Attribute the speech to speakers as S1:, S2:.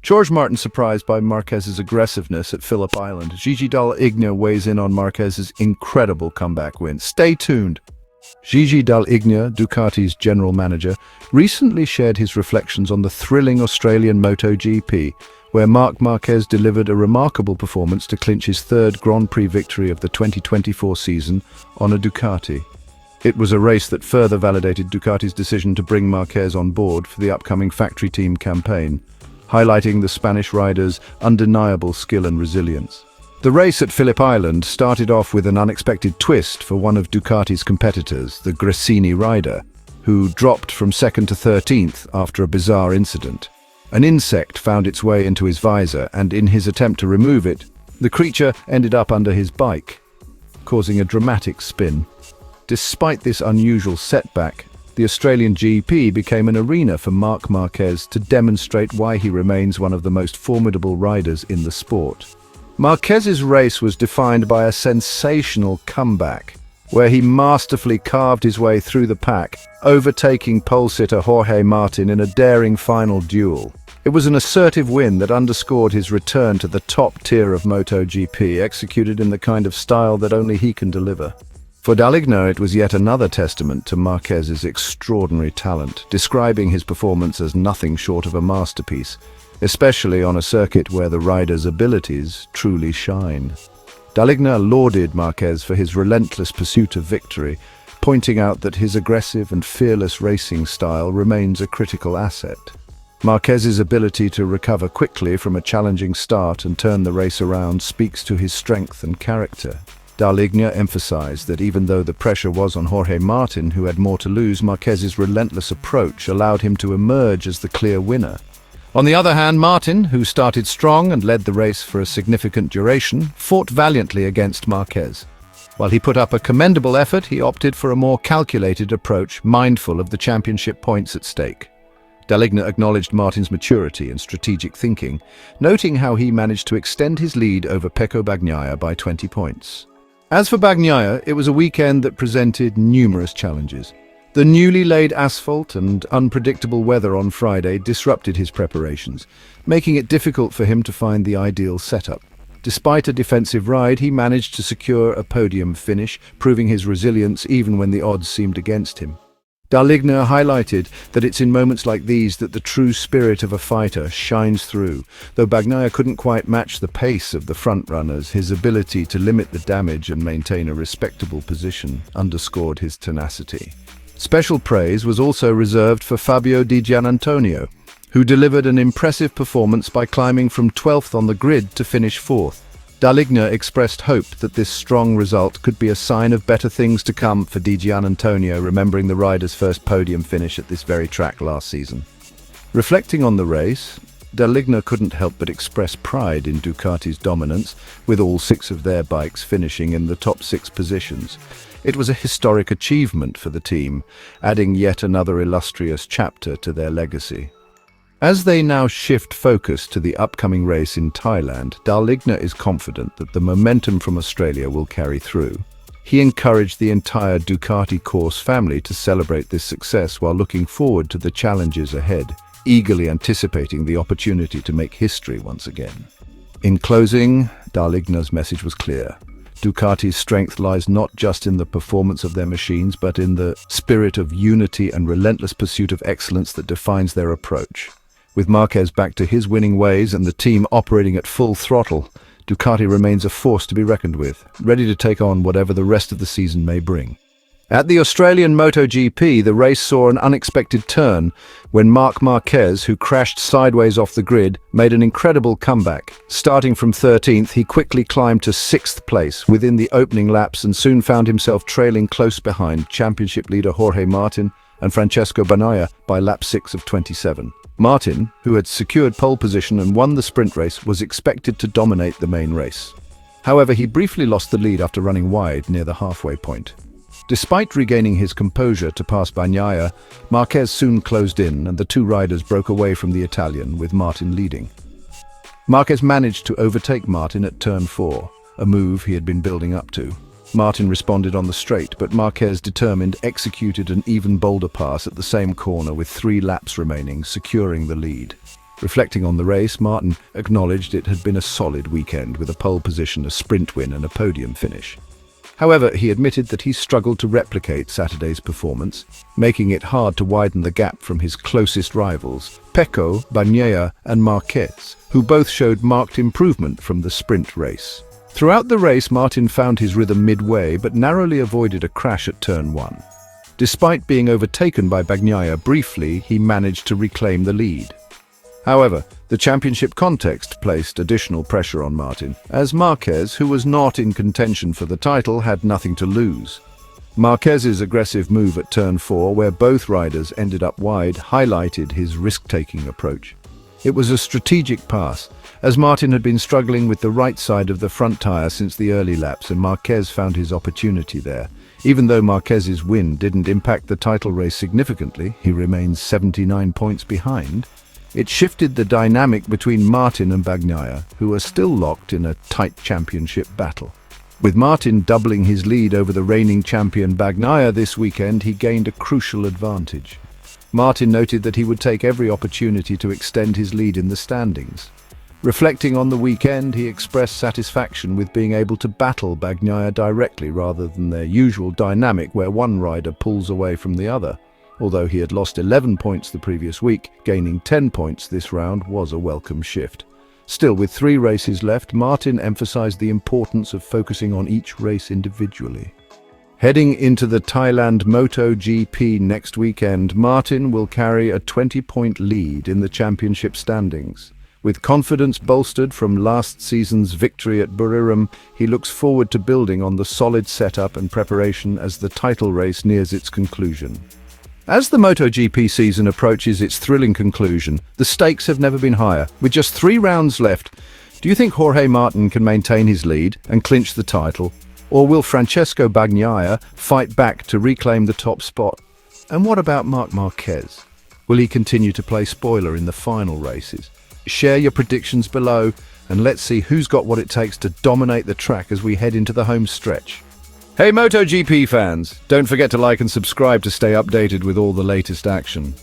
S1: Jorge Martin surprised by Marquez's aggressiveness at Phillip Island. Gigi Dall'Igna weighs in on Marquez's incredible comeback win. Stay tuned. Gigi Dall'Igna, Ducati's general manager, recently shared his reflections on the thrilling Australian MotoGP, where Marc Marquez delivered a remarkable performance to clinch his third Grand Prix victory of the 2024 season on a Ducati. It was a race that further validated Ducati's decision to bring Marquez on board for the upcoming factory team campaign, highlighting the Spanish rider's undeniable skill and resilience. The race at Phillip Island started off with an unexpected twist for one of Ducati's competitors, the Gresini rider, who dropped from second to 13th after a bizarre incident. An insect found its way into his visor, and in his attempt to remove it, the creature ended up under his bike, causing a dramatic spin. Despite this unusual setback, the Australian GP became an arena for Marc Marquez to demonstrate why he remains one of the most formidable riders in the sport. Marquez's race was defined by a sensational comeback, where he masterfully carved his way through the pack, overtaking pole-sitter Jorge Martin in a daring final duel. It was an assertive win that underscored his return to the top tier of MotoGP, executed in the kind of style that only he can deliver. For Dall'Igna, it was yet another testament to Marquez's extraordinary talent, describing his performance as nothing short of a masterpiece, especially on a circuit where the rider's abilities truly shine. Dall'Igna lauded Marquez for his relentless pursuit of victory, pointing out that his aggressive and fearless racing style remains a critical asset. Marquez's ability to recover quickly from a challenging start and turn the race around speaks to his strength and character. Dall'Igna emphasized that even though the pressure was on Jorge Martin, who had more to lose, Marquez's relentless approach allowed him to emerge as the clear winner. On the other hand, Martin, who started strong and led the race for a significant duration, fought valiantly against Marquez. While he put up a commendable effort, he opted for a more calculated approach, mindful of the championship points at stake. Dall'Igna acknowledged Martin's maturity and strategic thinking, noting how he managed to extend his lead over Bagnaia by 20 points. As for Bagnaia, it was a weekend that presented numerous challenges. The newly laid asphalt and unpredictable weather on Friday disrupted his preparations, making it difficult for him to find the ideal setup. Despite a defensive ride, he managed to secure a podium finish, proving his resilience even when the odds seemed against him. Dall'Igna highlighted that it's in moments like these that the true spirit of a fighter shines through. Though Bagnaia couldn't quite match the pace of the front-runners, his ability to limit the damage and maintain a respectable position underscored his tenacity. Special praise was also reserved for Fabio Di Giannantonio, who delivered an impressive performance by climbing from 12th on the grid to finish 4th. Dall'Igna expressed hope that this strong result could be a sign of better things to come for Di Giannantonio, remembering the rider's first podium finish at this very track last season. Reflecting on the race, Dall'Igna couldn't help but express pride in Ducati's dominance, with all 6 of their bikes finishing in the top 6 positions. It was a historic achievement for the team, adding yet another illustrious chapter to their legacy. As they now shift focus to the upcoming race in Thailand, Dall'Igna is confident that the momentum from Australia will carry through. He encouraged the entire Ducati course family to celebrate this success while looking forward to the challenges ahead, eagerly anticipating the opportunity to make history once again. In closing, Dall'Igna's message was clear. Ducati's strength lies not just in the performance of their machines, but in the spirit of unity and relentless pursuit of excellence that defines their approach. With Marquez back to his winning ways and the team operating at full throttle, Ducati remains a force to be reckoned with, ready to take on whatever the rest of the season may bring. At the Australian MotoGP, the race saw an unexpected turn when Marc Marquez, who crashed sideways off the grid, made an incredible comeback. Starting from 13th, he quickly climbed to 6th place within the opening laps and soon found himself trailing close behind championship leader Jorge Martin and Francesco Bagnaia by lap 6 of 27. Martin, who had secured pole position and won the sprint race, was expected to dominate the main race. However, he briefly lost the lead after running wide near the halfway point. Despite regaining his composure to pass Bagnaia, Marquez soon closed in and the 2 riders broke away from the Italian, with Martin leading. Marquez managed to overtake Martin at turn 4, a move he had been building up to. Martin responded on the straight, but Marquez, determined, executed an even bolder pass at the same corner with 3 laps remaining, securing the lead. Reflecting on the race, Martin acknowledged it had been a solid weekend with a pole position, a sprint win and a podium finish. However, he admitted that he struggled to replicate Saturday's performance, making it hard to widen the gap from his closest rivals, Pecco, Bagnaia and Marquez, who both showed marked improvement from the sprint race. Throughout the race, Martin found his rhythm midway but narrowly avoided a crash at turn 1. Despite being overtaken by Bagnaia briefly, he managed to reclaim the lead. However, the championship context placed additional pressure on Martin, as Marquez, who was not in contention for the title, had nothing to lose. Marquez's aggressive move at turn 4, where both riders ended up wide, highlighted his risk-taking approach. It was a strategic pass, as Martin had been struggling with the right side of the front tyre since the early laps, and Marquez found his opportunity there. Even though Marquez's win didn't impact the title race significantly, he remains 79 points behind. It shifted the dynamic between Martin and Bagnaia, who are still locked in a tight championship battle. With Martin doubling his lead over the reigning champion Bagnaia this weekend, he gained a crucial advantage. Martin noted that he would take every opportunity to extend his lead in the standings. Reflecting on the weekend, he expressed satisfaction with being able to battle Bagnaia directly rather than their usual dynamic where one rider pulls away from the other. Although he had lost 11 points the previous week, gaining 10 points this round was a welcome shift. Still, with 3 races left, Martin emphasized the importance of focusing on each race individually. Heading into the Thailand MotoGP next weekend, Martin will carry a 20-point lead in the championship standings. With confidence bolstered from last season's victory at Buriram, he looks forward to building on the solid setup and preparation as the title race nears its conclusion. As the MotoGP season approaches its thrilling conclusion, the stakes have never been higher. With just 3 rounds left, do you think Jorge Martin can maintain his lead and clinch the title? Or will Francesco Bagnaia fight back to reclaim the top spot? And what about Marc Marquez? Will he continue to play spoiler in the final races? Share your predictions below and let's see who's got what it takes to dominate the track as we head into the home stretch. Hey MotoGP fans, don't forget to like and subscribe to stay updated with all the latest action.